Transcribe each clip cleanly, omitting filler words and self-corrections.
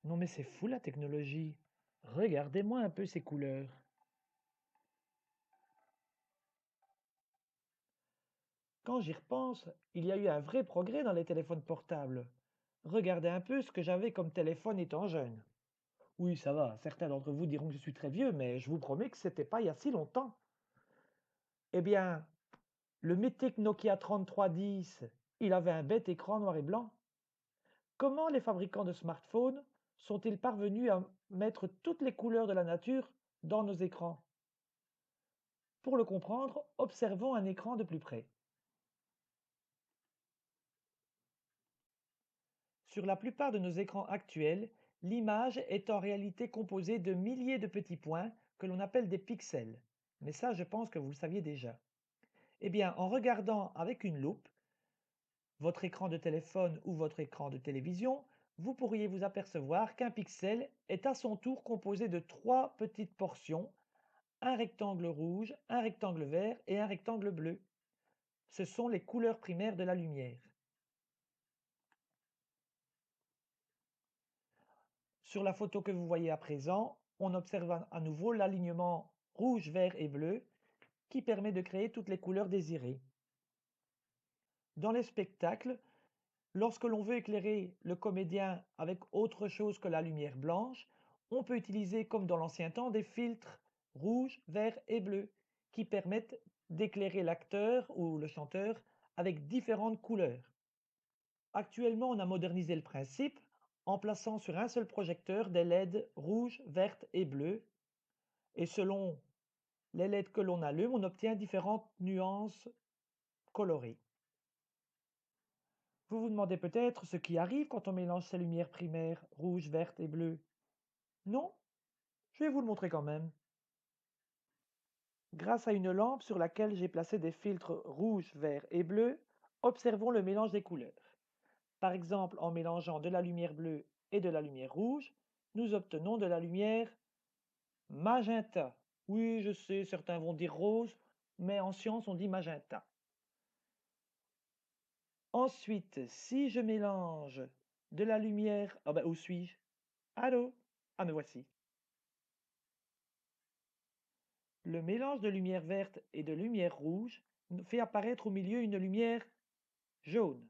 Non mais c'est fou la technologie. Regardez-moi un peu ces couleurs. Quand j'y repense, il y a eu un vrai progrès dans les téléphones portables. Regardez un peu ce que j'avais comme téléphone étant jeune. Oui, ça va, certains d'entre vous diront que je suis très vieux, mais je vous promets que c'était pas il y a si longtemps. Eh bien, le mythique Nokia 3310, il avait un bête écran noir et blanc. Comment les fabricants de smartphones sont-ils parvenus à mettre toutes les couleurs de la nature dans nos écrans? Pour le comprendre, observons un écran de plus près. Sur la plupart de nos écrans actuels, l'image est en réalité composée de milliers de petits points que l'on appelle des pixels. Mais ça, je pense que vous le saviez déjà. Eh bien, en regardant avec une loupe votre écran de téléphone ou votre écran de télévision, vous pourriez vous apercevoir qu'un pixel est à son tour composé de trois petites portions, un rectangle rouge, un rectangle vert et un rectangle bleu. Ce sont les couleurs primaires de la lumière. Sur la photo que vous voyez à présent, on observe à nouveau l'alignement rouge, vert et bleu qui permet de créer toutes les couleurs désirées. Dans les spectacles, lorsque l'on veut éclairer le comédien avec autre chose que la lumière blanche, on peut utiliser, comme dans l'ancien temps, des filtres rouge, vert et bleu qui permettent d'éclairer l'acteur ou le chanteur avec différentes couleurs. Actuellement, on a modernisé le principe en plaçant sur un seul projecteur des LED rouges, vertes et bleues. Et selon les LED que l'on allume, on obtient différentes nuances colorées. Vous vous demandez peut-être ce qui arrive quand on mélange ces lumières primaires rouges, vertes et bleues. Non, je vais vous le montrer quand même. Grâce à une lampe sur laquelle j'ai placé des filtres rouge, vert et bleu, observons le mélange des couleurs. Par exemple, en mélangeant de la lumière bleue et de la lumière rouge, nous obtenons de la lumière magenta. Oui, je sais, certains vont dire rose, mais en science, on dit magenta. Ensuite, si je mélange de la lumière... Ah ben, où suis-je? Allô? Ah, me voici. Le mélange de lumière verte et de lumière rouge fait apparaître au milieu une lumière jaune.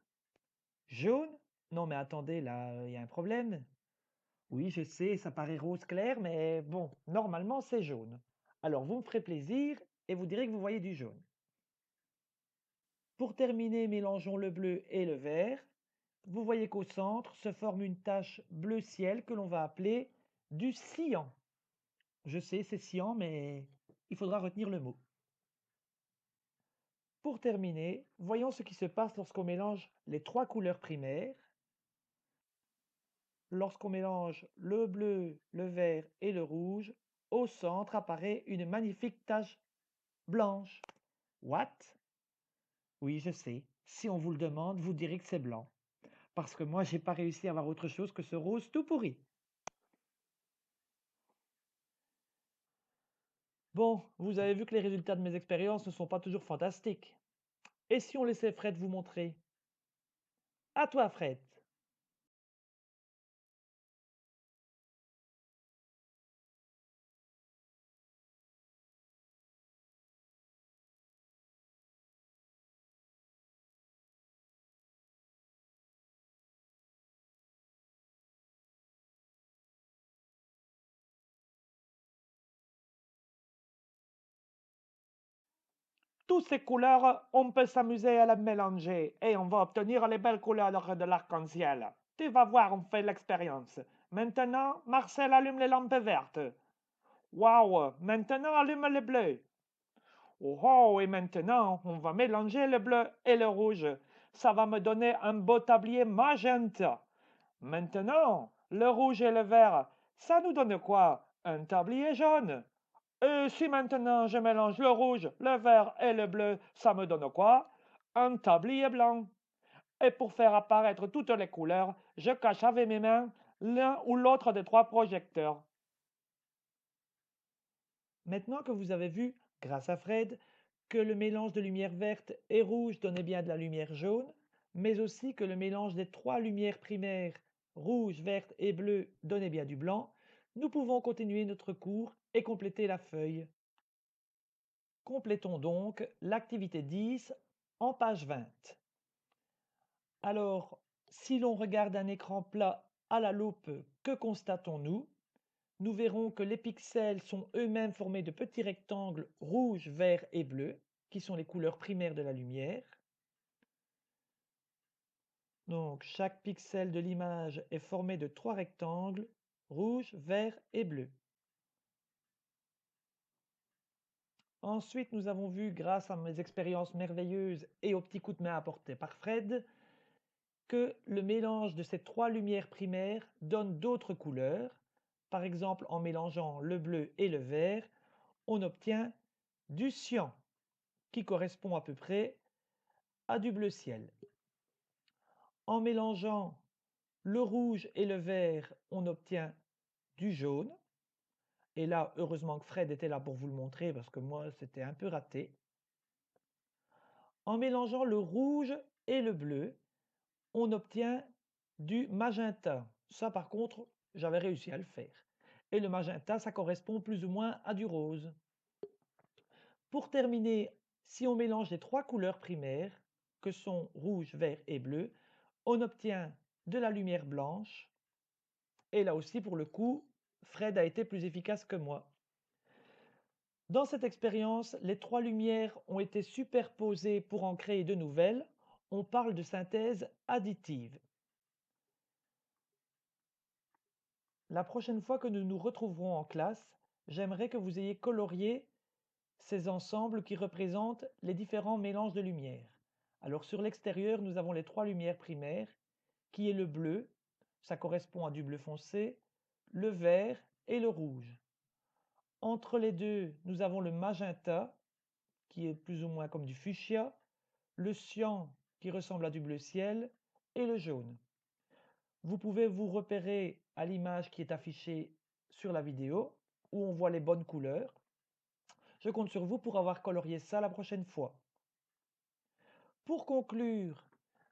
Jaune? Non, mais attendez, là, il y a un problème. Oui, je sais, ça paraît rose clair, mais bon, normalement, c'est jaune. Alors, vous me ferez plaisir et vous direz que vous voyez du jaune. Pour terminer, mélangeons le bleu et le vert. Vous voyez qu'au centre se forme une tache bleu ciel que l'on va appeler du cyan. Je sais, c'est cyan, mais il faudra retenir le mot. Pour terminer, voyons ce qui se passe lorsqu'on mélange les trois couleurs primaires. Lorsqu'on mélange le bleu, le vert et le rouge, au centre apparaît une magnifique tache blanche. What? Oui, je sais. Si on vous le demande, vous direz que c'est blanc. Parce que moi, j'ai pas réussi à avoir autre chose que ce rose tout pourri. Bon, vous avez vu que les résultats de mes expériences ne sont pas toujours fantastiques. Et si on laissait Fred vous montrer? À toi, Fred. Toutes ces couleurs, on peut s'amuser à les mélanger et on va obtenir les belles couleurs de l'arc-en-ciel. Tu vas voir, on fait l'expérience. Maintenant, Marcel allume les lampes vertes. Waouh, maintenant allume les bleus. Oh, oh, et maintenant, on va mélanger le bleu et le rouge. Ça va me donner un beau tablier magenta. Maintenant, le rouge et le vert, ça nous donne quoi? Un tablier jaune. Et si maintenant je mélange le rouge, le vert et le bleu, ça me donne quoi? Un tablier blanc. Et pour faire apparaître toutes les couleurs, je cache avec mes mains l'un ou l'autre des trois projecteurs. Maintenant que vous avez vu, grâce à Fred, que le mélange de lumière verte et rouge donnait bien de la lumière jaune, mais aussi que le mélange des trois lumières primaires, rouge, verte et bleue donnaient bien du blanc, nous pouvons continuer notre cours et compléter la feuille. Complétons donc l'activité 10 en page 20. Alors, si l'on regarde un écran plat à la loupe, que constatons-nous? Nous verrons que les pixels sont eux-mêmes formés de petits rectangles rouge, vert et bleu, qui sont les couleurs primaires de la lumière. Donc, chaque pixel de l'image est formé de 3 rectangles, rouge, vert et bleu. Ensuite, nous avons vu, grâce à mes expériences merveilleuses et aux petits coups de main apportés par Fred, que le mélange de ces 3 lumières primaires donne d'autres couleurs. Par exemple, en mélangeant le bleu et le vert, on obtient du cyan, qui correspond à peu près à du bleu ciel. En mélangeant le rouge et le vert, on obtient du jaune. Et là, heureusement que Fred était là pour vous le montrer, parce que moi, c'était un peu raté. En mélangeant le rouge et le bleu, on obtient du magenta. Ça, par contre, j'avais réussi à le faire. Et le magenta, ça correspond plus ou moins à du rose. Pour terminer, si on mélange les 3 couleurs primaires, que sont rouge, vert et bleu, on obtient de la lumière blanche. Et là aussi, pour le coup, Fred a été plus efficace que moi. Dans cette expérience, les 3 lumières ont été superposées pour en créer de nouvelles. On parle de synthèse additive. La prochaine fois que nous nous retrouverons en classe, j'aimerais que vous ayez colorié ces ensembles qui représentent les différents mélanges de lumière. Alors sur l'extérieur, nous avons les 3 lumières primaires, qui est le bleu, ça correspond à du bleu foncé, le vert et le rouge. Entre les deux, nous avons le magenta, qui est plus ou moins comme du fuchsia, le cyan, qui ressemble à du bleu ciel, et le jaune. Vous pouvez vous repérer à l'image qui est affichée sur la vidéo, où on voit les bonnes couleurs. Je compte sur vous pour avoir colorié ça la prochaine fois. Pour conclure,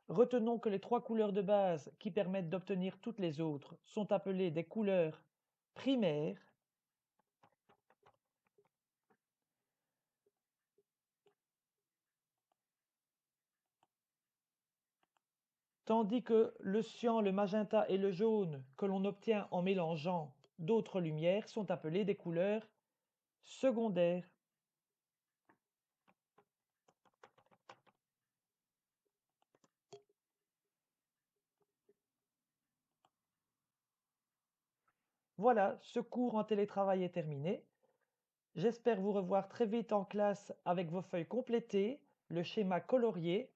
retenons que les 3 couleurs de base qui permettent d'obtenir toutes les autres sont appelées des couleurs primaires, tandis que le cyan, le magenta et le jaune que l'on obtient en mélangeant d'autres lumières sont appelées des couleurs secondaires. Voilà, ce cours en télétravail est terminé. J'espère vous revoir très vite en classe avec vos feuilles complétées, le schéma colorié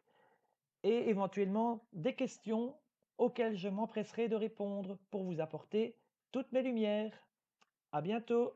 et éventuellement des questions auxquelles je m'empresserai de répondre pour vous apporter toutes mes lumières. À bientôt!